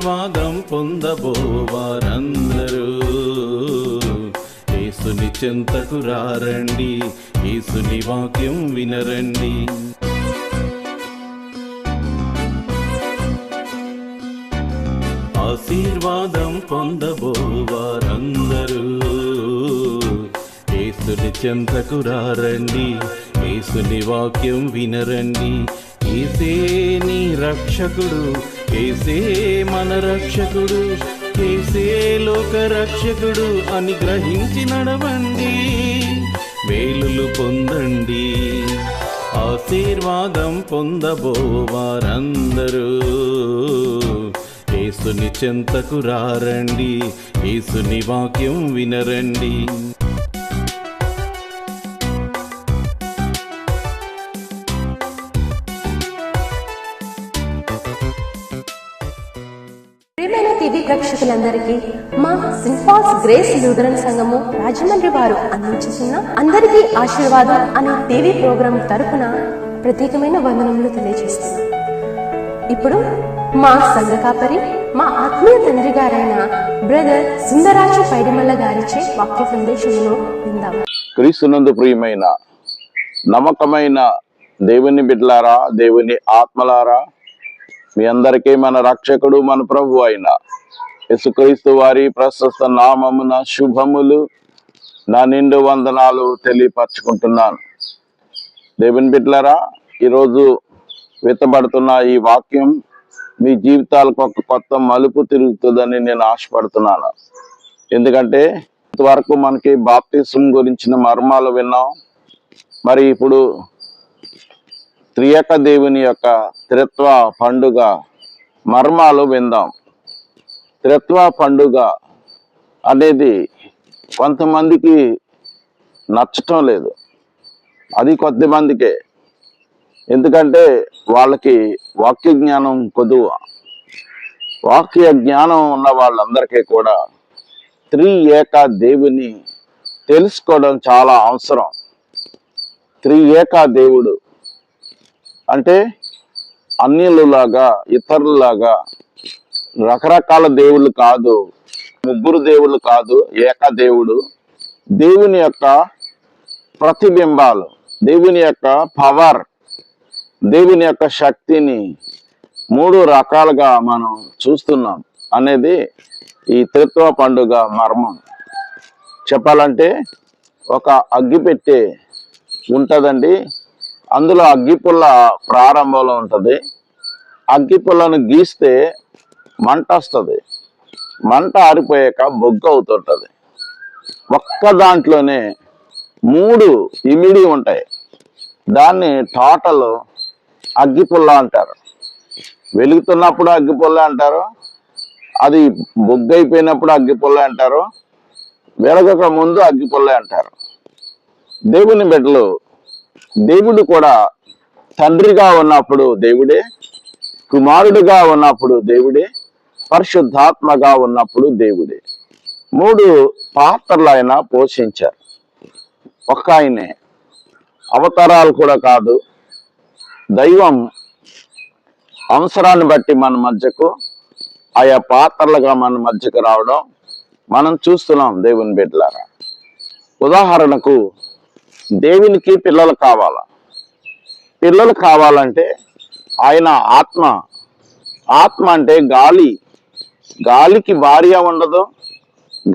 ఆశీర్వాదం పొందబోవారందరూ యేసుని చెంతకు రారండి, యేసుని వాక్యం వినరండి. ఆశీర్వాదం పొందబోవారందరూ యేసుని చెంతకు రారండి, యేసుని వాక్యం వినరండి. యేసే నీ రక్షకుడు, యేసే మన రక్షకుడు, యేసే లోక రక్షకుడు అని గ్రహించి నడవండి, మేలులు పొందండి. ఆశీర్వాదం పొందబోవారందరూ యేసుని చెంతకు రారండి, యేసుని వాక్యం వినరండి. టీవీ ప్రేక్షకులందరికీ మా సింఫాస్ గ్రేస్ లూథరన్ సంఘము రాజమండ్రి వారు అందించుతున్న అందరికీ ఆశీర్వాదం అనే టీవీ ప్రోగ్రాం తరపున ప్రత్యేకమైన వందనములు తెలియజేస్తున్నాం. ఇప్పుడు మా సంఘ కాపరి, మా ఆత్మీయ తండ్రి గారైన బ్రదర్ సుందరాజు పైడిమల్ల గారిచే వాక్య సందేశమును విందాం. క్రీస్తునందు ప్రియమైన నమ్మకమైన దేవుని బిడ్డలారా, దేవుని ఆత్మలారా, మీ అందరికీ మన రక్షకుడు, మన ప్రభు అయిన యేసుక్రీస్తు వారి ప్రశస్త నామమున శుభములు, నా నిండు వందనాలు తెలియపరచుకుంటున్నాను. దేవుని బిడ్డలారా, ఈరోజు విత్తబడుతున్న ఈ వాక్యం మీ జీవితాలకు ఒక కొత్త మలుపు తిరుగుతుందని నేను ఆశపడుతున్నాను. ఎందుకంటే ఇంతవరకు మనకి బాప్తిసం గురించిన మర్మాలు విన్నాం. మరి ఇప్పుడు త్రియేక దేవుని యొక్క త్రిత్వ పండుగ మర్మాలు విందాం. త్రిత్వ పండుగ అనేది కొంతమందికి నచ్చటం లేదు, అది కొద్దిమందికే. ఎందుకంటే వాళ్ళకి వాక్య జ్ఞానం కొదువ. వాక్య జ్ఞానం ఉన్న వాళ్ళందరికీ కూడా త్రియేక దేవుని తెలుసుకోవడం చాలా అవసరం. త్రియేక దేవుడు అంటే అన్యులలాగా, ఇతరులాగా రకరకాల దేవుళ్ళు కాదు, ముగ్గురు దేవుళ్ళు కాదు, ఏక దేవుడు. దేవుని యొక్క ప్రతిబింబాలు, దేవుని యొక్క పవర్, దేవుని యొక్క శక్తిని మూడు రకాలుగా మనం చూస్తున్నాం అనేది ఈ త్రిత్వ పండుగ మర్మం. చెప్పాలంటే ఒక అగ్గిపెట్టె ఉంటుందండి, అందులో అగ్గిపుల్ల ప్రారంభంలో ఉంటుంది. అగ్గిపుల్లను గీస్తే మంట వస్తుంది, మంట ఆరిపోయాక బొగ్గు అవుతుంటుంది. ఒక్క దాంట్లోనే మూడు ఇమిడి ఉంటాయి. దాన్ని టోటల్ అగ్గిపుల్ల అంటారు. వెలుగుతున్నప్పుడు అగ్గిపుల్ల అంటారు, అది బొగ్గు అయిపోయినప్పుడు అగ్గిపుల్ల అంటారు, వెలగక ముందు అగ్గిపుల్ల అంటారు. దేవుని బిడ్డలు, దేవుడు కూడా తండ్రిగా ఉన్నప్పుడు దేవుడే, కుమారుడిగా ఉన్నప్పుడు దేవుడే, పరిశుద్ధాత్మగా ఉన్నప్పుడు దేవుడే. మూడు పాత్రలు ఆయన పోషించారు. ఒక్క ఆయనే, అవతారాలు కూడా కాదు. దైవం అవసరాన్ని బట్టి మన మధ్యకు ఆయా పాత్రలుగా మన మధ్యకు రావడం మనం చూస్తున్నాం. దేవుని బిడ్డలారా, ఉదాహరణకు దేవునికి పిల్లలు కావాలా? పిల్లలు కావాలంటే ఆయన ఆత్మ. ఆత్మ అంటే గాలి. గాలికి భార్య ఉండదు,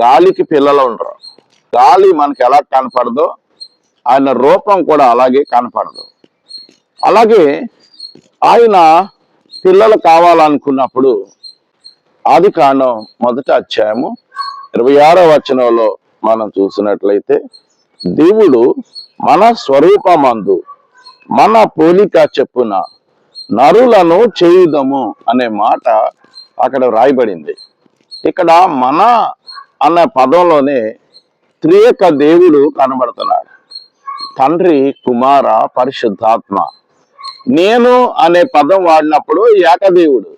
గాలికి పిల్లలు ఉండరు. గాలి మనకి ఎలా కనపడదో ఆయన రూపం కూడా అలాగే కనపడదు. అలాగే ఆయన పిల్లలు కావాలనుకున్నప్పుడు ఆదికాండం 1వ అధ్యాయము 26వ వచనంలో మనం చూసినట్లయితే, దేవుడు మన స్వరూపమందు మన పోలిక చెప్పున నరులను చేయుదము అనే మాట అక్కడ రాయబడింది. ఇక్కడ మన అన్న పదంలోనే త్రియేక దేవుడు కనబడుతున్నాడు. తండ్రి, కుమార, పరిశుద్ధాత్మ. నేను అనే పదం వాడినప్పుడు ఏకదేవుడు,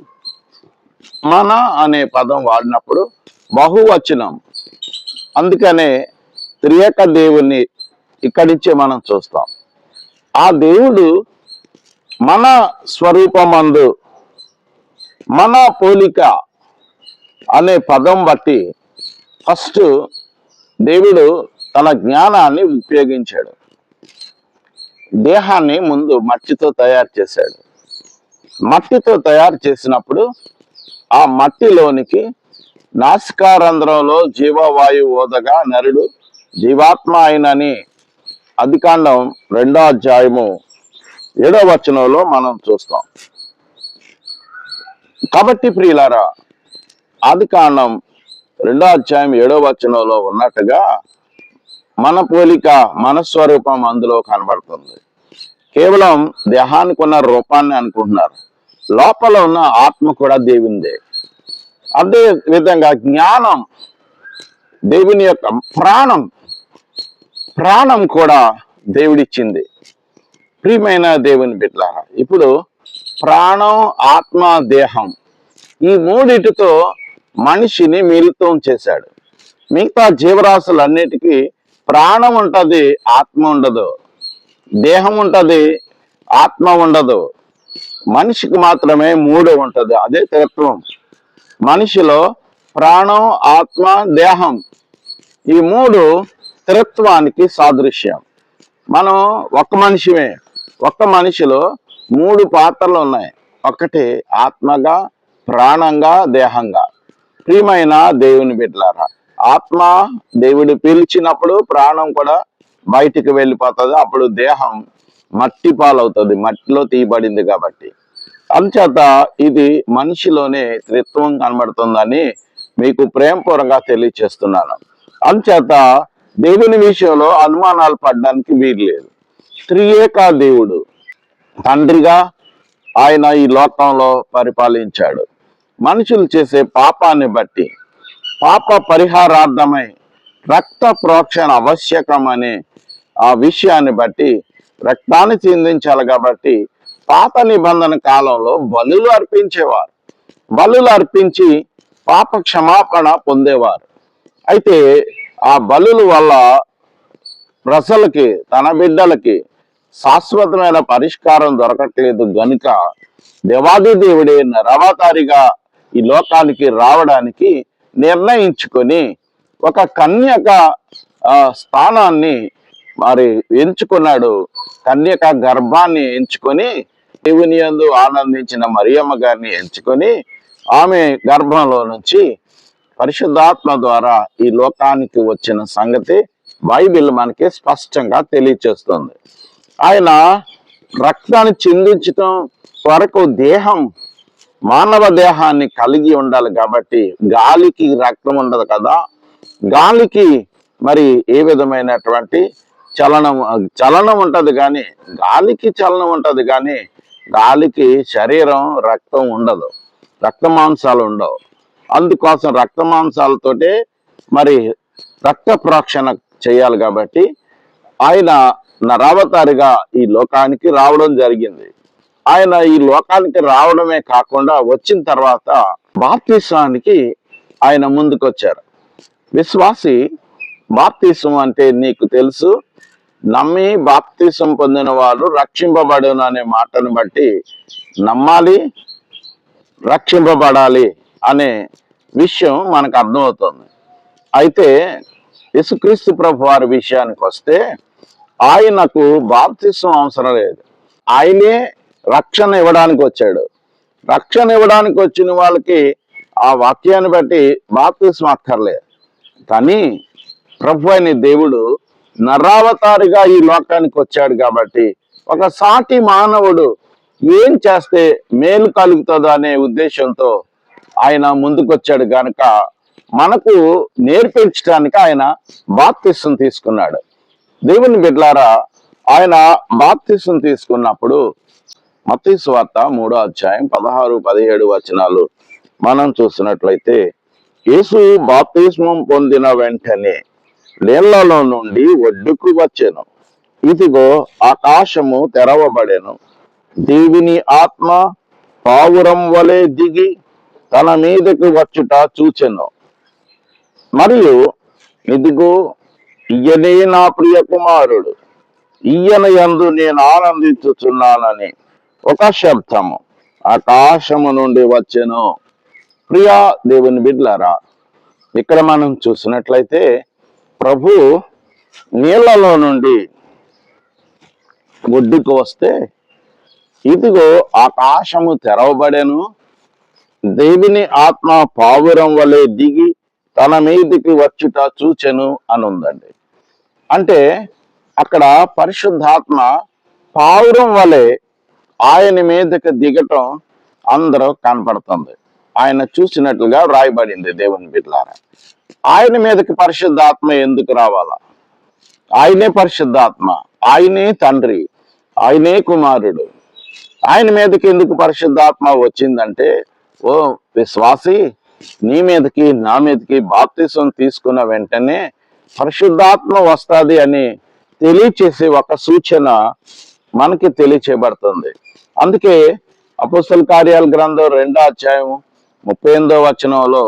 మన అనే పదం వాడినప్పుడు బహువచనం. అందుకనే త్రియేక దేవుణ్ణి ఇక్కడి నుంచే మనం చూస్తాం. ఆ దేవుడు మన స్వరూపమందు మన పోలిక అనే పదం బట్టి ఫస్ట్ దేవుడు తన జ్ఞానాన్ని ఉపయోగించాడు. దేహాన్ని ముందు మట్టితో తయారు చేశాడు. మట్టితో తయారు చేసినప్పుడు ఆ మట్టిలోనికి నాసికారంధ్రంలో జీవవాయువు ఓదగా నరుడు జీవాత్మ అయినని ఆదికాండం 2వ అధ్యాయము 7వ వచనంలో మనం చూస్తాం. కాబట్టి ప్రియులారా, ఆదికాండం 2వ అధ్యాయం 7వ వచనంలో ఉన్నట్టుగా మన పోలిక మన స్వరూపం అందులో కనబడుతుంది. కేవలం దేహానికి ఉన్న రూపాన్ని అనుకుంటున్నారు, లోపల ఉన్న ఆత్మ కూడా దేవునిదే. అదే విధంగా జ్ఞానం దేవుని యొక్క ప్రాణం కూడా దేవుడిచ్చింది. ప్రియమైన దేవుని బిడ్డలారా, ఇప్పుడు ప్రాణం, ఆత్మ, దేహం ఈ మూడిటితో మనిషిని మిళితం చేశాడు. మిగతా జీవరాశులన్నిటికీ ప్రాణం ఉంటది, ఆత్మ ఉండదు. దేహం ఉంటది, ఆత్మ ఉండదు. మనిషికి మాత్రమే మూడు ఉంటది, అదే తత్వం. మనిషిలో ప్రాణం, ఆత్మ, దేహం ఈ మూడు త్రిత్వానికి సాదృశ్యం. మనం ఒక్క మనిషిలో మూడు పాత్రలు ఉన్నాయి. ఒకటి ఆత్మగా, ప్రాణంగా, దేహంగా. ప్రియమైన దేవుని బిడ్డలారా, ఆత్మ దేవుడు పిలిచినప్పుడు ప్రాణం కూడా బయటికి వెళ్ళిపోతుంది. అప్పుడు దేహం మట్టి పాలవుతుంది, మట్టిలో తీయబడింది కాబట్టి. అందుచేత ఇది మనిషిలోనే త్రిత్వం కనబడుతుందని మీకు ప్రేమపూర్వకంగా తెలియచేస్తున్నాను. అందుచేత దేవుని విషయంలో అనుమానాలు పడడానికి వీలు లేదు. త్రియేక దేవుడు తండ్రిగా ఆయన ఈ లోకంలో పరిపాలించాడు. మనుషులు చేసే పాపాన్ని బట్టి, పాప పరిహారార్థమై రక్త ప్రోక్షణ ఆవశ్యకమనే ఆ విషయాన్ని బట్టి రక్తాన్ని చిందించాలి. కాబట్టి పాత నిబంధన కాలంలో బలులు అర్పించేవారు. బలులు అర్పించి పాప క్షమాపణ పొందేవారు. అయితే ఆ బలుల వల్ల ప్రజలకి, తన బిడ్డలకి శాశ్వతమైన పరిష్కారం దొరకట్లేదు గనుక దేవాది దేవుడే నరవతారిగా ఈ లోకానికి రావడానికి నిర్ణయించుకొని ఒక కన్యక స్థానాన్ని మరి ఎంచుకున్నాడు. కన్యక గర్భాన్ని ఎంచుకొని దేవుని యందు ఆనందించిన మరియమ్మ గారిని ఎంచుకొని ఆమె గర్భంలో నుంచి పరిశుద్ధాత్మ ద్వారా ఈ లోకానికి వచ్చిన సంగతి బైబిల్ మనకి స్పష్టంగా తెలియచేస్తుంది. ఆయన రక్తాన్ని చిందించటం వరకు దేహం, మానవ దేహాన్ని కలిగి ఉండాలి. కాబట్టి గాలికి రక్తం ఉండదు కదా, గాలికి మరి ఏ విధమైనటువంటి చలనం ఉంటది కానీ, గాలికి చలనం ఉంటది కానీ గాలికి శరీరం, రక్తం ఉండదు, రక్త మాంసాలు ఉండవు. అందుకోసం రక్త మాంసాలతోటే మరి రక్త ప్రోక్షణ చేయాలి. కాబట్టి ఆయన నరావతారిగా ఈ లోకానికి రావడం జరిగింది. ఆయన ఈ లోకానికి రావడమే కాకుండా వచ్చిన తర్వాత బాప్తిసానికి ఆయన ముందుకొచ్చారు. విశ్వాసి బాప్తిసం అంటే నీకు తెలుసు, నమ్మి బాప్తిసం పొందిన వారు రక్షింపబడును అనే మాటను బట్టి నమ్మాలి, రక్షింపబడాలి అనే విషయం మనకు అర్థమవుతుంది. అయితే యేసుక్రీస్తు ప్రభు వారి విషయానికి వస్తే ఆయనకు బాప్తిసం అవసరం లేదు. ఆయనే రక్షణ ఇవ్వడానికి వచ్చాడు. రక్షణ ఇవ్వడానికి వచ్చిన వాళ్ళకి ఆ వాక్యాన్ని బట్టి బాప్తిసం అక్కర్లేదు. కానీ ప్రభు అయిన దేవుడు నరావతారిగా ఈ లోకానికి వచ్చాడు కాబట్టి ఒక సాటి మానవుడు ఏం చేస్తే మేలు కలుగుతుందో అనే ఉద్దేశంతో ఆయన ముందుకొచ్చాడు గనక మనకు నేర్పించడానికి ఆయన బాప్తిసం తీసుకున్నాడు. దేవుని బిడ్డలారా, ఆయన బాప్తిసం తీసుకున్నప్పుడు మత్తయి సువార్త 3వ అధ్యాయం 16-17 వచనాలు మనం చూసినట్లయితే, యేసు బాప్తిస్మం పొందిన వెంటనే నీళ్లలో నుండి ఒడ్డుకు వచ్చెను. ఇదిగో ఆకాశము తెరవబడెను, దేవుని ఆత్మ పావురం వలె దిగి తన మీదకు వచ్చుట చూచెను. మరియు ఇదిగో ఈయనే నా ప్రియ కుమారుడు, ఈయన యందు నేను ఆనందించుచున్నానని ఒక శబ్దము ఆకాశము నుండి వచ్చెను. ప్రియా దేవుని బిడ్డలారా, ఇక్కడ మనం చూసినట్లయితే ప్రభు నీళ్లలో నుండి ఒడ్డుకు వస్తే ఇదిగో ఆకాశము తెరవబడెను, దేవుని ఆత్మ పావురం వలె దిగి తన మీదికి వచ్చుట చూచెను అని ఉందండి. అంటే అక్కడ పరిశుద్ధాత్మ పావురం వలె ఆయన మీదకి దిగటం అందరూ కనపడుతుంది. ఆయన చూసినట్లుగా వ్రాయబడింది. దేవుని బిడ్డలారా, ఆయన మీదకి పరిశుద్ధాత్మ ఎందుకు రావాలా? ఆయనే పరిశుద్ధాత్మ, ఆయనే తండ్రి, ఆయనే కుమారుడు. ఆయన మీదకి ఎందుకు పరిశుద్ధాత్మ వచ్చిందంటే, ఓ విశ్వాసి, నీ మీదకి నా మీదకి బాప్తిసం తీసుకున్న వెంటనే పరిశుద్ధాత్మ వస్తుంది అని తెలియచేసే ఒక సూచన మనకి తెలియచేయబడుతుంది. అందుకే అపోస్తల కార్యాల గ్రంథం 2వ అధ్యాయం 38వ వచనంలో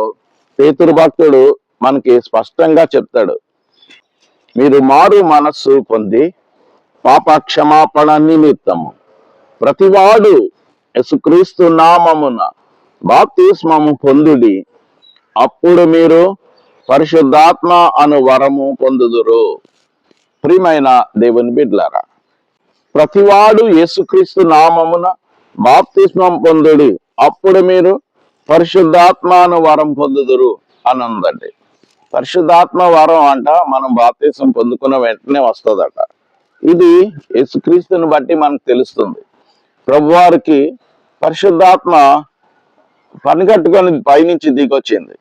పేతురు భక్తుడు మనకి స్పష్టంగా చెప్తాడు, మీరు మారు మనస్సు పొంది పాప క్షమాపణ నిమిత్తము ప్రతివాడు యేసుక్రీస్తు నామమున బాప్తిస్మము పొందుడి, అప్పుడు మీరు పరిశుద్ధాత్మ అను వరము పొందుదురు. ప్రియమైన దేవుని బిడ్డలారా, ప్రతివాడు యేసుక్రీస్తు నామమున బాప్తిస్మం పొందుడి, అప్పుడు మీరు పరిశుద్ధాత్మ అను వరం పొందుదురు అని ఉందండి. పరిశుద్ధాత్మ వరం అంట మనం బాప్తిస్మం పొందుకున్న వెంటనే వస్తుందట. ఇది యేసుక్రీస్తుని బట్టి మనకు తెలుస్తుంది. ప్రభువారికి పరిశుద్ధాత్మ పనిగట్టుకొని పైనుంచి దిగొచ్చింది.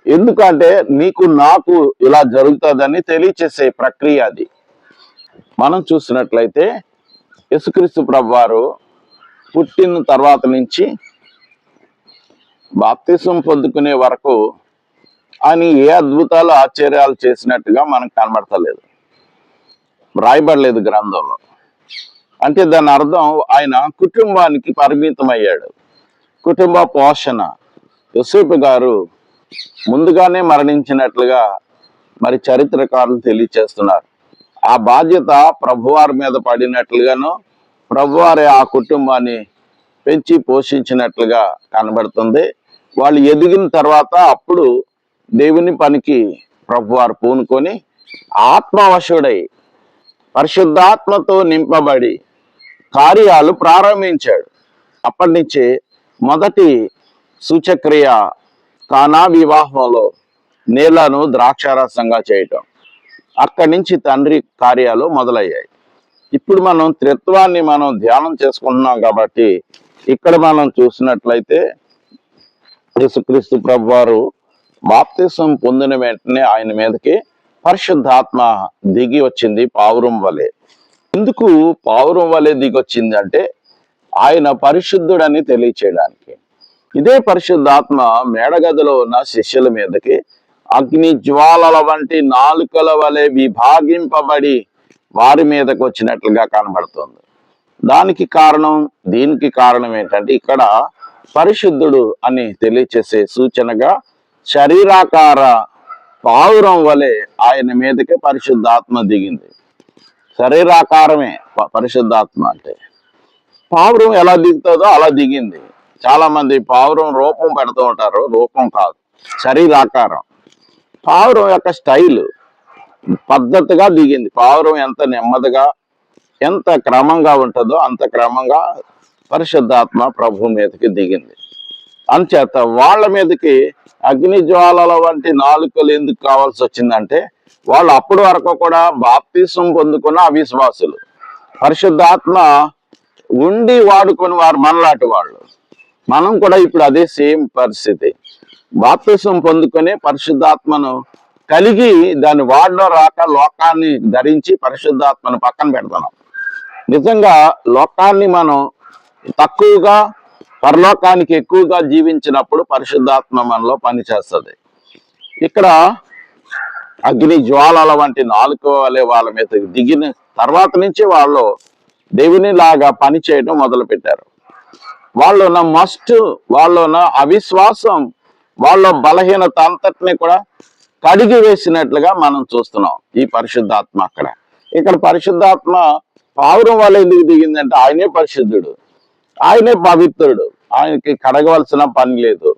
ఎందుకంటే నీకు నాకు ఇలా జరుగుతుందని తెలియచేసే ప్రక్రియ అది. మనం చూసినట్లయితే యేసుక్రీస్తు ప్రభువారు పుట్టిన తర్వాత నుంచి బాప్తిసం పొందుకునే వరకు ఆయన ఏ అద్భుతాలు ఆశ్చర్యాలు చేసినట్టుగా మనకు కనబడతలేదు, రాయబడలేదు గ్రంథంలో. అంటే దాని అర్థం ఆయన కుటుంబానికి పరిమితం అయ్యాడు. కుటుంబ పోషణ. యోసేపు గారు ముందుగానే మరణించినట్లుగా మరి చరిత్రకారులు తెలియచేస్తున్నారు. ఆ బాధ్యత ప్రభువారి మీద పడినట్లుగాను ప్రభువారి ఆ కుటుంబాన్ని పెంచి పోషించినట్లుగా కనబడుతుంది. వాళ్ళు ఎదిగిన తర్వాత అప్పుడు దేవుని పనికి ప్రభువారు పూనుకొని ఆత్మవశుడై పరిశుద్ధాత్మతో నింపబడి కార్యాలు ప్రారంభించాడు. అప్పటి నుంచి మొదటి సూచక్రియ కానా వివాహంలో నీళ్లను ద్రాక్షారసంగా చేయటం. అక్కడి నుంచి తండ్రి కార్యాలు మొదలయ్యాయి. ఇప్పుడు మనం త్రిత్వాన్ని మనం ధ్యానం చేసుకుంటున్నాం కాబట్టి ఇక్కడ మనం చూసినట్లయితే యేసుక్రీస్తు ప్రభువారు బాప్తిసం పొందిన వెంటనే ఆయన మీదకి పరిశుద్ధాత్మ దిగి వచ్చింది పావురం వలె. ఎందుకు పావురం వలె దిగి వచ్చింది అంటే ఆయన పరిశుద్ధుడని తెలియచేయడానికి. ఇదే పరిశుద్ధాత్మ మేడగదిలో ఉన్న శిష్యుల మీదకి అగ్ని జ్వాలల వంటి నాలుకల వలె విభాగింపబడి వారి మీదకి వచ్చినట్లుగా కనబడుతుంది. దీనికి కారణం ఏంటంటే ఇక్కడ పరిశుద్ధుడు అని తెలియచేసే సూచనగా శరీరాకార పావురం వలె ఆయన మీదకి పరిశుద్ధాత్మ దిగింది. శరీరాకారమే పరిశుద్ధాత్మ అంటే. పావురం ఎలా దిగుతుందో అలా దిగింది. చాలా మంది పావురం రూపం పెడుతూ ఉంటారు, రూపం కాదు, శరీరాకారం. పావురం యొక్క స్టైల్ పద్ధతిగా దిగింది. పావురం ఎంత నెమ్మదిగా ఎంత క్రమంగా ఉంటుందో అంత క్రమంగా పరిశుద్ధాత్మ ప్రభు మీదకి దిగింది. అంచేత వాళ్ళ మీదకి అగ్ని జ్వాలల వంటి నాలుకలు ఎందుకు కావాల్సి వచ్చిందంటే వాళ్ళు అప్పటి వరకు కూడా బాప్తిసం పొందుకున్న అవిశ్వాసులు. పరిశుద్ధాత్మ ఉండి వాడుకొని వారు మనలాంటి వాళ్ళు. మనం కూడా ఇప్పుడు అదే సేమ్ పరిస్థితి. బాప్తిసం పొందుకొని పరిశుద్ధాత్మను కలిగి దాన్ని వాడడం రాక లోకాన్ని ధరించి పరిశుద్ధాత్మను పక్కన పెడుతున్నాం. నిజంగా లోకాన్ని మనం తక్కువగా పరలోకానికి ఎక్కువగా జీవించినప్పుడు పరిశుద్ధాత్మ మనలో పనిచేస్తుంది. ఇక్కడ అగ్ని జ్వాలల వంటి నాలుక వలె వాళ్ళ మీద దిగిన తర్వాత నుంచి వాళ్ళు దేవుని లాగా పని చేయడం మొదలు పెట్టారు. వాళ్ళు ఉన్న వాళ్ళు ఉన్న అవిశ్వాసం, వాళ్ళ బలహీనత అంతటిని కూడా కడిగి వేసినట్లుగా మనం చూస్తున్నాం ఈ పరిశుద్ధాత్మ. ఇక్కడ పరిశుద్ధాత్మ పావురం వల్ల ఎందుకు దిగిందంటే ఆయనే పరిశుద్ధుడు, ఆయనే పవిత్రుడు, ఆయనకి కడగవలసిన పని లేదు.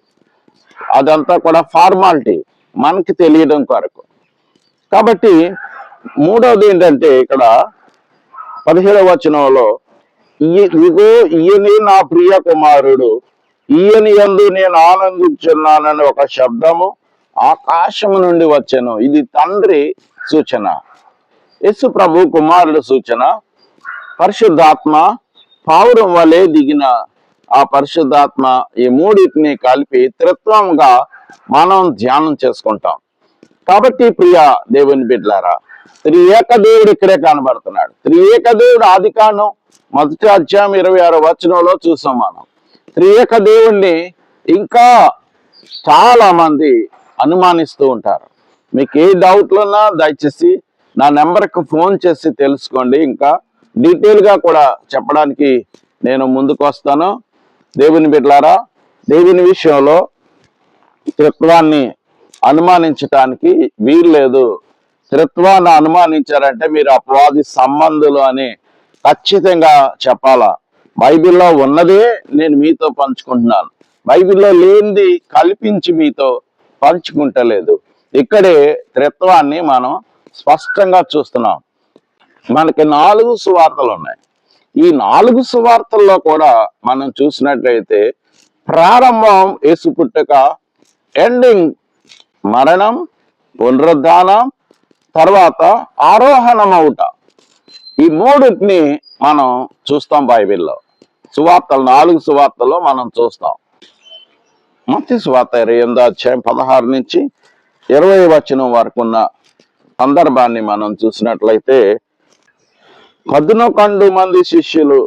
అదంతా కూడా ఫార్మాలిటీ, మనకి తెలియడం కొరకు. కాబట్టి మూడవది ఏంటంటే ఇక్కడ 17వ వచనంలో ఇదిగో ఈయనే నా ప్రియ కుమారుడు, ఈయన యందు నేను ఆనందించున్నానని ఒక శబ్దము ఆకాశము నుండి వచ్చెను. ఇది తండ్రి సూచన, యేసు ప్రభు కుమారుడు సూచన. పరిశుద్ధాత్మ పావురం వలె దిగిన ఆ పరిశుద్ధాత్మ, ఈ మూడింటిని కలిపి త్రిత్వంగా మనం ధ్యానం చేసుకుంటాం. కాబట్టి ప్రియ దేవుని బిడ్డలారా, త్రియేక దేవుడు ఇక్కడే కనబడుతున్నాడు. త్రియేక దేవుడు ఆదికాండం 1వ అధ్యాయం 26వ వచనంలో చూసాం మనం. త్రియేక దేవుణ్ణి ఇంకా చాలా మంది అనుమానిస్తూ ఉంటారు. మీకు ఏ డౌట్లు ఉన్నా దయచేసి నా నెంబర్కి ఫోన్ చేసి తెలుసుకోండి. ఇంకా డీటెయిల్గా కూడా చెప్పడానికి నేను ముందుకు వస్తాను. దేవుని బిడ్డలారా, దేవుని విషయంలో త్రిత్వాన్ని అనుమానించటానికి వీలు లేదు. త్రిత్వాన్ని అనుమానించారంటే మీరు అపవాది సంబంధులు అని ఖచ్చితంగా చెప్పాలా. బైబిల్లో ఉన్నదే నేను మీతో పంచుకుంటున్నాను, బైబిల్లో లేనిది కల్పించి మీతో పంచుకుంటలేదు. ఇక్కడే త్రిత్వాన్ని మనం స్పష్టంగా చూస్తున్నాం. మనకి 4 సువార్తలు ఉన్నాయి. ఈ 4 సువార్తల్లో కూడా మనం చూసినట్లయితే ప్రారంభం యేసు పుట్టుక, ఎండింగ్ మరణం, పునరుద్ధానం, తర్వాత ఆరోహణం అవుట. ఈ మూడింటిని మనం చూస్తాం బైబిల్లో. సువార్తలు 4 సువార్తల్లో మనం చూస్తాం. మత్తయి సువార్త 28వ అధ్యాయం 16 నుంచి 20వ వచనం వరకు ఉన్న సందర్భాన్ని మనం చూసినట్లయితే 11 మంది శిష్యులు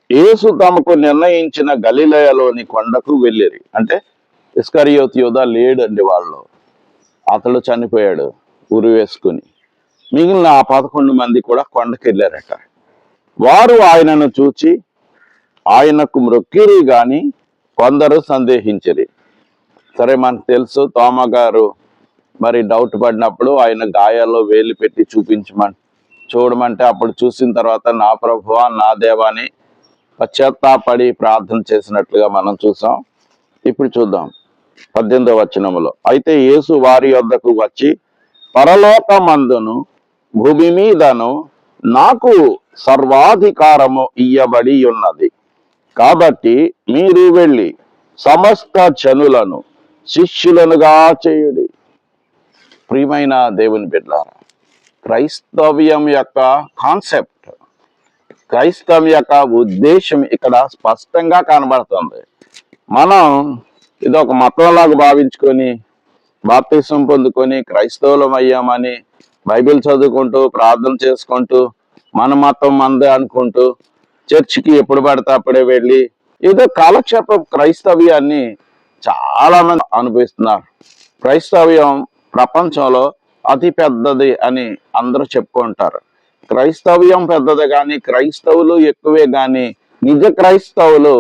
యేసు తమకు నిర్ణయించిన గలిలయలోని కొండకు వెళ్ళిరి. అంటే ఇస్కరియోతు యూదా లేడండి వాళ్ళు, అతడు చనిపోయాడు ఉరి వేసుకుని. మిగిలిన ఆ 11 మంది కూడా కొండకి వెళ్ళారట. వారు ఆయనను చూచి ఆయనకు మ్రొక్కిరి గాని కొందరు సందేహించిరి. సరే, మనకు తెలుసు తోమ గారు మరి డౌట్ పడినప్పుడు ఆయన గాయాల్లో వేలు పెట్టి చూడమంటే అప్పుడు చూసిన తర్వాత నా ప్రభువా నా దేవా అని పశ్చాత్తాపడి ప్రార్థన చేసినట్లుగా మనం చూసాం. ఇప్పుడు చూద్దాం 18వ వచనములో. అయితే యేసు వారి వద్దకు వచ్చి, పరలోకమందును భూమి మీదను నాకు సర్వాధికారము ఇయ్యబడి ఉన్నది, కాబట్టి మీరు వెళ్ళి సమస్త జనులను శిష్యులనుగా చేయుడి. ప్రియమైన దేవుని బిడ్డలారా, క్రైస్తవ్యం యొక్క కాన్సెప్ట్, క్రైస్తవం యొక్క ఉద్దేశం ఇక్కడ స్పష్టంగా కనబడుతుంది. మనం ఇదొక మతంలాగా భావించుకొని బాప్తిసం పొందుకొని క్రైస్తవులం అయ్యామని బైబిల్ చదువుకుంటూ ప్రార్థన చేసుకుంటూ మన మతం మందే అనుకుంటూ చర్చికి ఎప్పుడు పడితే అప్పుడే వెళ్ళి ఏదో కాలక్షేప క్రైస్తవ్యాన్ని చాలా మంది అనుభవిస్తున్నారు. క్రైస్తవ్యం ప్రపంచంలో అతి పెద్దది అని అందరూ చెప్పుకుంటారు. క్రైస్తవ్యం పెద్దది కానీ క్రైస్తవులు ఎక్కువే కానీ నిజ క్రైస్తవులు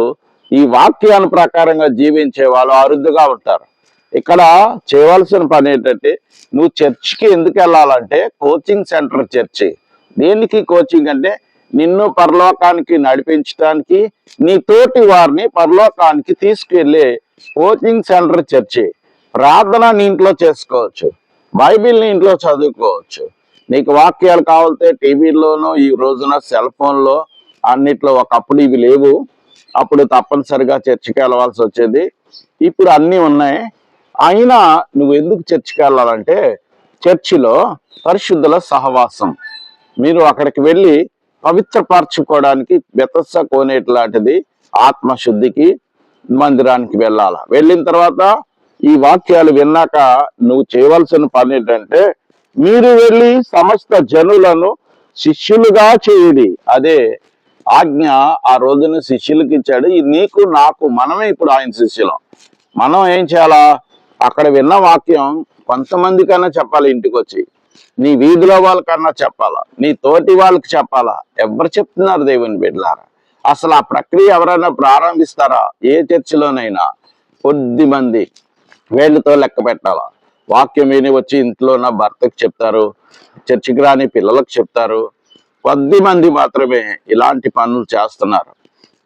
ఈ వాక్యాన్ని ప్రకారంగా జీవించే వాళ్ళు అరుదుగా ఉంటారు. ఇక్కడ చేయవలసిన పని ఏంటంటే, నువ్వు చర్చికి ఎందుకు వెళ్ళాలంటే కోచింగ్ సెంటర్ చర్చి. దేనికి కోచింగ్ అంటే నిన్ను పరలోకానికి నడిపించడానికి, నీ తోటి వారిని పరలోకానికి తీసుకెళ్లే కోచింగ్ సెంటర్ చర్చి. ప్రార్థన నీ ఇంట్లో చేసుకోవచ్చు, బైబిల్ని ఇంట్లో చదువుకోవచ్చు. నీకు వాక్యాలు కావాలంటే టీవీలోనూ, ఈ రోజున సెల్ ఫోన్లో అన్నిట్లో, ఒకప్పుడు ఇవి లేవు, అప్పుడు తప్పనిసరిగా చర్చికి వెళ్ళవలసి వచ్చేది. ఇప్పుడు అన్నీ ఉన్నాయి. అయినా నువ్వు ఎందుకు చర్చికి వెళ్ళాలంటే చర్చిలో పరిశుద్ధుల సహవాసం. మీరు అక్కడికి వెళ్ళి పవిత్రపరచుకోవడానికి బెతస్సా కోనేటి లాంటిది ఆత్మశుద్ధికి మందిరానికి వెళ్ళాల. వెళ్ళిన తర్వాత ఈ వాక్యాలు విన్నాక నువ్వు చేయవలసిన పని ఏంటంటే, మీరు వెళ్ళి సమస్త జనులను శిష్యులుగా చేయుడి. అదే ఆజ్ఞ ఆ రోజున శిష్యులకి ఇచ్చాడు. ఈ నీకు నాకు మనమే ఇప్పుడు ఆయన శిష్యులం. మనం ఏం చేయాలా? అక్కడ విన్న వాక్యం కొంతమందికన్నా చెప్పాలి, ఇంటికి వచ్చి నీ వీధిలో వాళ్ళకన్నా చెప్పాలా, నీ తోటి వాళ్ళకి చెప్పాలా. ఎవరు చెప్తున్నారు దేవుని బిడ్డలారా? అసలు ఆ ప్రక్రియ ఎవరైనా ప్రారంభిస్తారా? ఏ చర్చిలోనైనా కొద్ది మంది వేళ్ళతో లెక్క పెట్టాలా. వాక్యం విని వచ్చి ఇంట్లో నా భర్తకు చెప్తారు, చర్చికి రాని పిల్లలకు చెప్తారు. కొద్ది మంది మాత్రమే ఇలాంటి పనులు చేస్తున్నారు.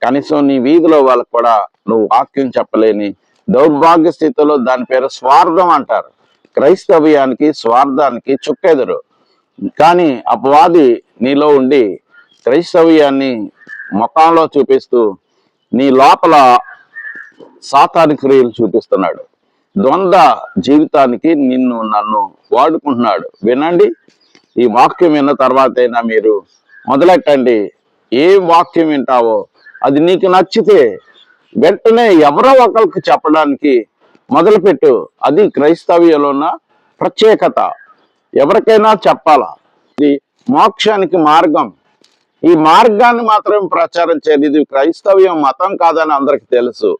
కనీసం నీ వీధిలో వాళ్ళకు కూడా నువ్వు వాక్యం చెప్పలేని దౌర్భాగ్య స్థితిలో దాని పేరు స్వార్థం అంటారు. క్రైస్తవ్యానికి స్వార్థానికి చుక్కెదురు. కానీ అపవాది నీలో ఉండి క్రైస్తవ్యాన్ని ముఖంలో చూపిస్తూ నీ లోపల సాతాను క్రియలు చూపిస్తున్నాడు. ద్వంద్వ జీవితానికి నన్ను వాడుకుంటున్నాడు. వినండి, ఈ వాక్యం విన్న తర్వాతైనా మీరు మొదలెట్టండి. ఏ వాక్యం వింటావో అది నీకు నచ్చితే వెంటనే ఎవరో ఒకరికి చెప్పడానికి మొదలుపెట్టు. అది క్రైస్తవ్యంలో ఉన్న ప్రత్యేకత. ఎవరికైనా చెప్పాలా. ఇది మోక్షానికి మార్గం. ఈ మార్గాన్ని మాత్రం ప్రచారం చేయాలి. ఇది క్రైస్తవ్యం మతం కాదని అందరికి తెలుసు,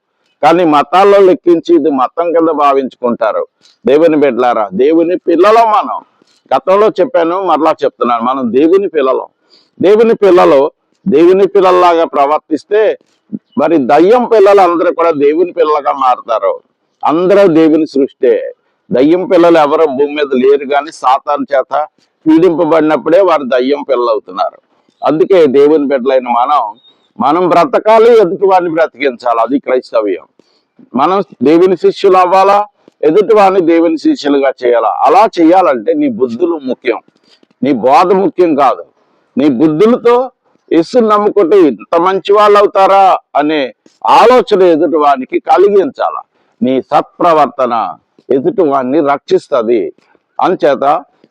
కానీ మతాల్లో లెక్కించి ఇది మతం కింద భావించుకుంటారు. దేవుని బిడ్డలారా, దేవుని పిల్లలం మనం. గతంలో చెప్పాను, మరలా చెప్తున్నాను, మనం దేవుని పిల్లలం. దేవుని పిల్లల్లాగా ప్రవర్తిస్తే మరి దయ్యం పిల్లలు అందరూ కూడా దేవుని పిల్లలుగా మారుతారు. అందరూ దేవుని సృష్టే. దయ్యం పిల్లలు ఎవరో భూమి మీద లేరు, కానీ సాతాను చేత పీడింపబడినప్పుడే వారు దయ్యం పిల్లలు అవుతున్నారు. అందుకే దేవుని బిడ్డలైన మనం బ్రతకాలి, ఎదుటి వారిని బ్రతికించాలి. అది క్రైస్తవ్యం. మనం దేవుని శిష్యులు అవ్వాలా, ఎదుటి వారిని దేవుని శిష్యులుగా చేయాలా. అలా చేయాలంటే నీ బుద్ధులు ముఖ్యం, నీ బోధ ముఖ్యం కాదు. నీ బుద్ధులతో యేసుని నమ్ముకుంటే ఇంత మంచి వాళ్ళు అవుతారా అనే ఆలోచన ఎదుటి వానికి కలిగించాల. నీ సత్ప్రవర్తన ఎదుటి వాడిని రక్షిస్తుంది. అంచేత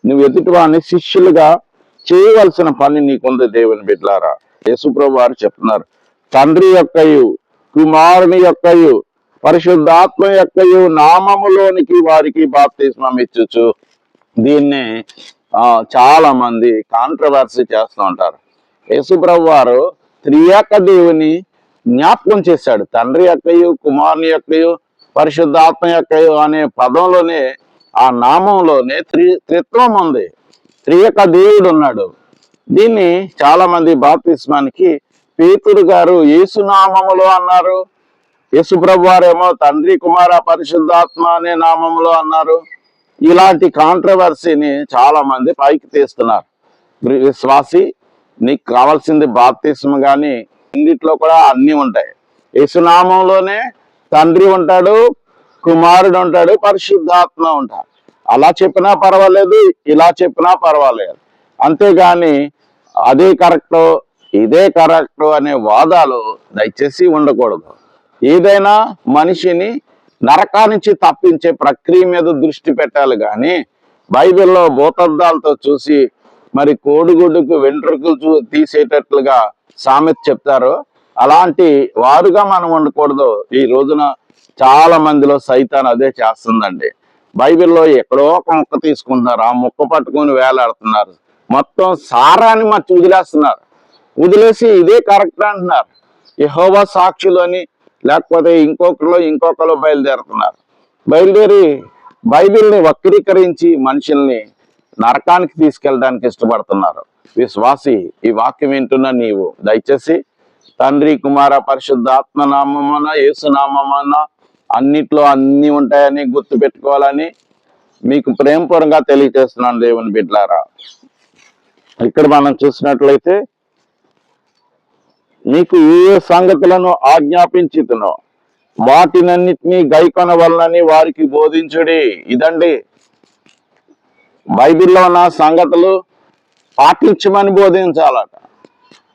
నువ్వు ఎదుటి వాడిని శిష్యులుగా చేయవలసిన పని నీకుంది. దేవుని బిడ్డలారా, యేసుప్రభు వారు చెప్తున్నారు, తండ్రి యొక్కయు కుమారుని యొక్కయు పరిశుద్ధాత్మ యొక్కయు నామములోనికి వారికి బాప్తిస్మం ఇచ్చుచు. దీన్ని చాలా మంది కాంట్రవర్సీ చేస్తూ ఉంటారు. యేసుప్రభు వారు త్రియేక దేవుని జ్ఞాపకం చేశాడు. తండ్రి యొక్కయు కుమారుని యొక్కయు పరిశుద్ధాత్మ యొక్కయు అనే పదంలోనే, ఆ నామంలోనే త్రిత్వం ఉంది. త్రియేక దేవుడు ఉన్నాడు. దీన్ని చాలా మంది బాప్తిస్మానికి పేతురు గారు యేసునామములో అన్నారు, యేసుప్రభు వారేమో తండ్రి కుమార పరిశుద్ధాత్మ అనే నామములో అన్నారు. ఇలాంటి కాంట్రవర్సీని చాలా మంది పైకి తీస్తున్నారు. విశ్వాసి, నీకు కావాల్సింది బాప్తిస్మ, కానీ ఇందులో కూడా అన్ని ఉంటాయి. యేసునామంలోనే తండ్రి ఉంటాడు, కుమారుడు ఉంటాడు, పరిశుద్ధాత్మ ఉంటాడు. అలా చెప్పినా పర్వాలేదు, ఇలా చెప్పినా పర్వాలేదు. అంతేగాని అదే కరెక్ట్ ఇదే కరెక్ట్ అనే వాదాలు దయచేసి ఉండకూడదు. ఏదైనా మనిషిని నరకానికి తప్పించే ప్రక్రియ మీద దృష్టి పెట్టాలి, కానీ బైబిల్లో భూతద్దాలతో చూసి మరి కోడిగుడ్డుకు వెంట్రుకలు తీసేటట్లుగా సామెత చెప్తారు. అలాంటి వారుగా మనం ఉండకూడదు. ఈ రోజున చాలా మందిలో సైతాన్ అదే చేస్తుందండి. బైబిల్లో ఎక్కడో ఒక ముక్క తీసుకుంటున్నారు, ఆ ముక్క పట్టుకొని వేలాడుతున్నారు. మొత్తం సారాన్ని వదిలేసి ఇదే కరెక్ట్ అంటున్నారు. యెహోవా సాక్షులు అని, లేకపోతే ఇంకొకరు బయలుదేరుతున్నారు. బయలుదేరి బైబిల్ని వక్రీకరించి మనుషుల్ని నరకానికి తీసుకెళ్ళడానికి ఇష్టపడుతున్నారు. విశ్వాసి, ఈ వాక్యం వింటున్న నీవు దయచేసి తండ్రి కుమార పరిశుద్ధాత్మ నామమున యేసునామమున అన్నిట్లో అన్ని ఉంటాయని గుర్తు పెట్టుకోవాలని మీకు ప్రేమపూర్వకంగా తెలియజేస్తున్నాను. దేవుని బిడ్డలారా, ఇక్కడ మనం చూసినట్లయితే, మీకు ఏ సంగతులను ఆజ్ఞాపించుతునో వాటినన్నిటినీ గైకొనవలనని వారికి బోధించుడి. ఇదండి బైబిల్లో ఉన్న సంగతులు పాటించమని బోధించాలట.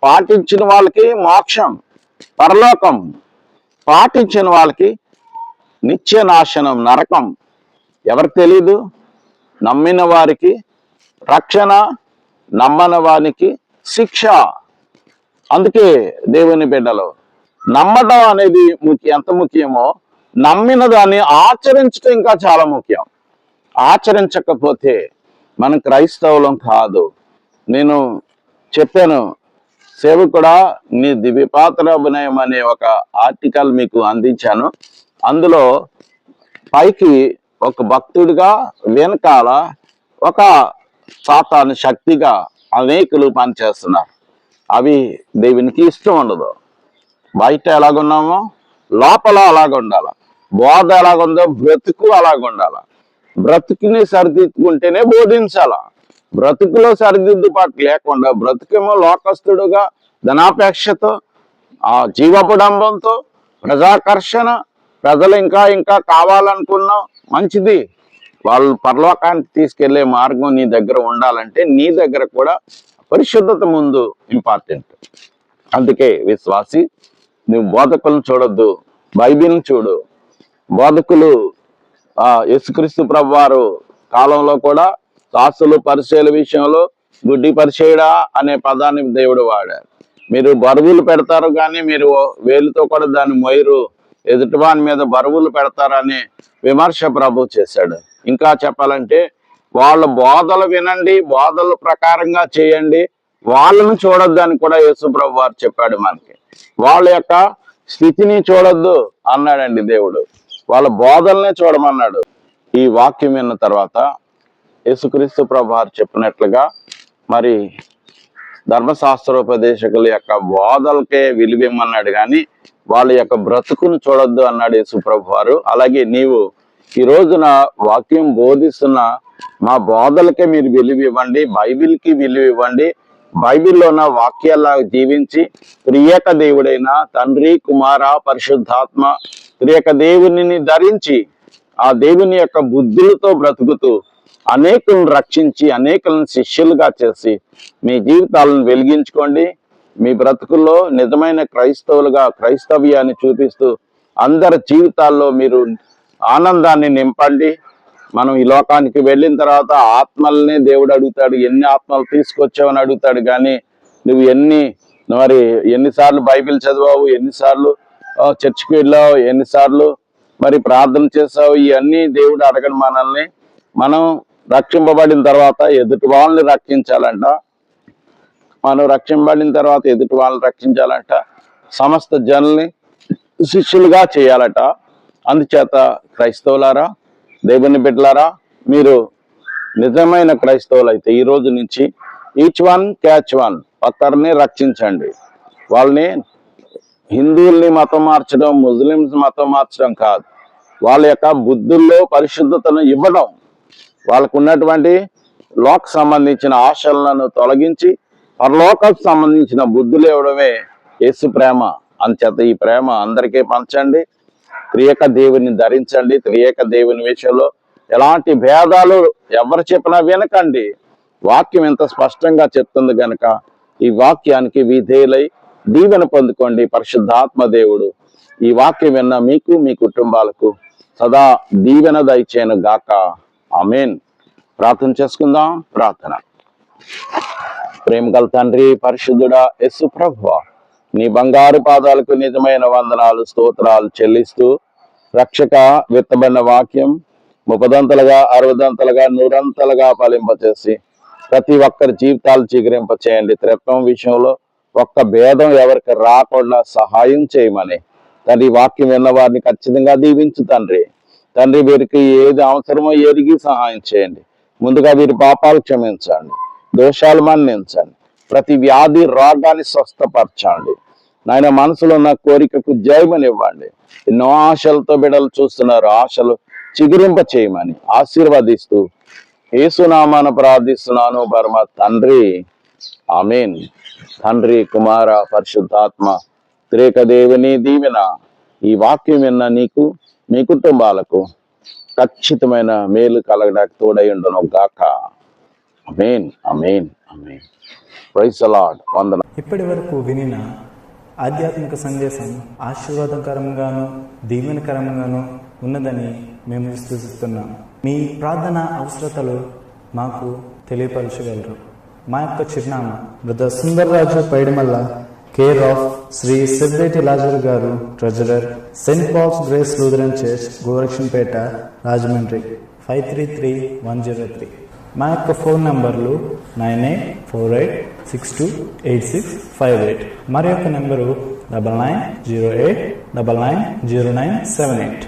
పాటించిన వాళ్ళకి మోక్షం, పరలోకం. పాటించిన వాళ్ళకి నిత్య నాశనం, నరకం. ఎవరికి తెలీదు? నమ్మిన వారికి రక్షణ, నమ్మని వారికి శిక్ష. అందుకే దేవుని బిడ్డలు, నమ్మడం అనేది ఎంత ముఖ్యమో నమ్మిన దాన్ని ఆచరించడం ఇంకా చాలా ముఖ్యం. ఆచరించకపోతే మనం క్రైస్తవులం కాదు. నేను చెప్పాను, సేవకుడా నీ దివ్యపాత్ర అభినయం అనే ఒక ఆర్టికల్ మీకు అందించాను. అందులో పైకి ఒక భక్తుడిగా, వెనకాల ఒక సాతాను శక్తిగా అనేకులు పనిచేస్తున్నారు. అవి దేవునికి ఇష్టం ఉండదు. బయట ఎలాగున్నామో లోపల అలాగ ఉండాల. బోధ ఎలాగుందో బ్రతుకు అలాగ ఉండాల. బ్రతుకుని సరిదిద్దుకుంటేనే బోధించాల. బ్రతుకులో సరిదిద్దుబాటు లేకుండా బ్రతుకేమో లోకస్తుడుగా ధనాపేక్షతో, ఆ జీవపుడంబంతో, ప్రజాకర్షణ, ప్రజలు ఇంకా ఇంకా కావాలనుకున్నావు, మంచిది. వాళ్ళు పరలోకానికి తీసుకెళ్లే మార్గం నీ దగ్గర ఉండాలంటే నీ దగ్గర కూడా పరిశుద్ధత ముందు ఇంపార్టెంట్. అందుకే విశ్వాసి, నువ్వు బోధకులను చూడొద్దు, బైబిల్ని చూడు. బోధకులు యేసుక్రీస్తు ప్రభువారు కాలంలో కూడా శాస్త్రులు పరిచయాల విషయంలో గుడ్డి పరిచయుడా అనే పదాన్ని దేవుడు వాడారు. మీరు బరువులు పెడతారు కానీ మీరు వేలుతో కూడా దాన్ని మొయ్యరు, ఎదుటివాని మీద బరువులు పెడతారని విమర్శ ప్రభు చేశాడు. ఇంకా చెప్పాలంటే వాళ్ళ బోధలు వినండి, బోధల ప్రకారంగా చేయండి, వాళ్ళను చూడొద్దు అని కూడా యేసు ప్రభు వారు చెప్పాడు మనకి. వాళ్ళ యొక్క స్థితిని చూడొద్దు అన్నాడండి దేవుడు, వాళ్ళ బోధల్నే చూడమన్నాడు. ఈ వాక్యం విన్న తర్వాత యేసుక్రీస్తు ప్రభు వారు చెప్పినట్లుగా మరి ధర్మశాస్త్రోపదేశకుల యొక్క బోధలకే విలువిమ్మన్నాడు కానీ వాళ్ళ యొక్క బ్రతుకును చూడొద్దు అన్నాడు యేసు ప్రభు వారు. అలాగే నీవు ఈ రోజున వాక్యం బోధిస్తున్న మా బోధలకే మీరు విలువ ఇవ్వండి, బైబిల్కి విలువ ఇవ్వండి. బైబిల్లో ఉన్న వాక్యాల్లా జీవించి త్రియేక దేవుడైన తండ్రి, కుమార, పరిశుద్ధాత్మ త్రియేక దేవునిని ధరించి ఆ దేవుని యొక్క బుద్ధులతో బ్రతుకుతూ అనేకులను రక్షించి అనేకులను శిష్యులుగా చేసి మీ జీవితాలను వెలిగించుకోండి. మీ బ్రతుకుల్లో నిజమైన క్రైస్తవులుగా క్రైస్తవ్యాన్ని చూపిస్తూ అందరి జీవితాల్లో మీరు ఆనందాన్ని నింపండి. మనం ఈ లోకానికి వెళ్ళిన తర్వాత ఆత్మల్ని దేవుడు అడుగుతాడు, ఎన్ని ఆత్మలు తీసుకొచ్చావని అడుగుతాడు. కానీ నువ్వు ఎన్నిసార్లు బైబిల్ చదివావు, ఎన్నిసార్లు చర్చికి వెళ్ళావు, ఎన్నిసార్లు మరి ప్రార్థన చేసావు, ఇవన్నీ దేవుడు అడగడు మనల్ని. మనం రక్షింపబడిన తర్వాత ఎదుటి వాళ్ళని రక్షించాలంట. మనం రక్షింపబడిన తర్వాత ఎదుటి వాళ్ళని రక్షించాలంట. సమస్త జనుల్ని శిష్యులుగా చేయాలట. అందుచేత క్రైస్తవులారా, దేవుని బిడ్డలారా, మీరు నిజమైన క్రైస్తవులు అయితే ఈ రోజు నుంచి ఈచ్ వన్ క్యాచ్ వన్, ఒకరిని రక్షించండి. వాళ్ళని హిందువుల్ని మతం మార్చడం, ముస్లిమ్స్ మతం మార్చడం కాదు, వాళ్ళ యొక్క బుద్ధుల్లో పరిశుద్ధతను ఇవ్వడం, వాళ్ళకు ఉన్నటువంటి లోక సంబంధించిన ఆశలను తొలగించి పరలోకకు సంబంధించిన బుద్ధులు ఇవ్వడమే యేసు ప్రేమ. అంచేత ఈ ప్రేమ అందరికీ పంచండి. త్రియేక దేవుని ధరించండి. త్రియేక దేవుని విషయంలో ఎలాంటి భేదాలు ఎవరు చెప్పినా వినకండి. వాక్యం ఎంత స్పష్టంగా చెప్తుంది కనుక ఈ వాక్యానికి విధేయులై దీవెన పొందుకోండి. పరిశుద్ధాత్మ దేవుడు ఈ వాక్యం విన్న మీకు, మీ కుటుంబాలకు సదా దీవెన దయచేయను గాక. ఆమేన్. ప్రార్థన చేసుకుందాం. ప్రార్థన. ప్రేమగల తండ్రి, పరిశుద్ధుడా యేసు ప్రభువా, నీ బంగారు పాదాలకు నిజమైన వందనాలు, స్తోత్రాలు చెల్లిస్తూ రక్షక విత్తబడిన వాక్యం 30దంతలుగా 60దంతలుగా 100ంతలుగా ఫలింపచేసి ప్రతి ఒక్కరి జీవితాలు చిగురింప చేయండి. త్రిత్వం విషయంలో ఒక్క భేదం ఎవరికి రాకుండా సహాయం చేయమని తండ్రి వాక్యం విన్న వారిని ఖచ్చితంగా దీవించు తండ్రి. తండ్రి వీరికి ఏది అవసరమో ఎరిగి సహాయం చేయండి. ముందుగా వీరి పాపాలు క్షమించండి, దోషాలు మన్నించండి, ప్రతి వ్యాధి రోగాన్ని స్వస్థపరచండి. నాయన మనసులో ఉన్న కోరికకు జయమనివ్వండి. ఎన్నో ఆశలతో బిడ్డలు చూస్తున్నారు, ఆశలు చిగురింప చేయమని ఆశీర్వదిస్తూ యేసునామాన ప్రార్థిస్తున్నాను పరమ తండ్రి. ఆమేన్. తండ్రి, కుమార, పరిశుద్ధాత్మ త్రియేక దేవుని దీవెన ఈ వాక్యం విన్న నీకు, మీ కుటుంబాలకు ఖచ్చితమైన మేలు కలగడానికి తోడైండును గాక. Amen. Amen. Amen. Praise the Lord. వందనం. ఇప్పటి వరకు వినిన ఆధ్యాత్మిక సందేశం ఆశీర్వాదకరంగాను దీవెనకరంగాను ఉన్నదని మేము విశ్వసిస్తున్నాం. మీ ప్రార్థన అవసరతలు మాకు తెలియపరచగలరు. మా యొక్క చిరునామా brother Sundarraju Paidimalla, care of Shri Sebreti Lazar గారు, treasurer, Saint Paul's Grace Lutheran Church, Gorakshanpeta, Rajahmundry 533103. మా యొక్క ఫోన్ నంబర్లు 9848628658. మరి యొక్క నెంబరు 9908990978.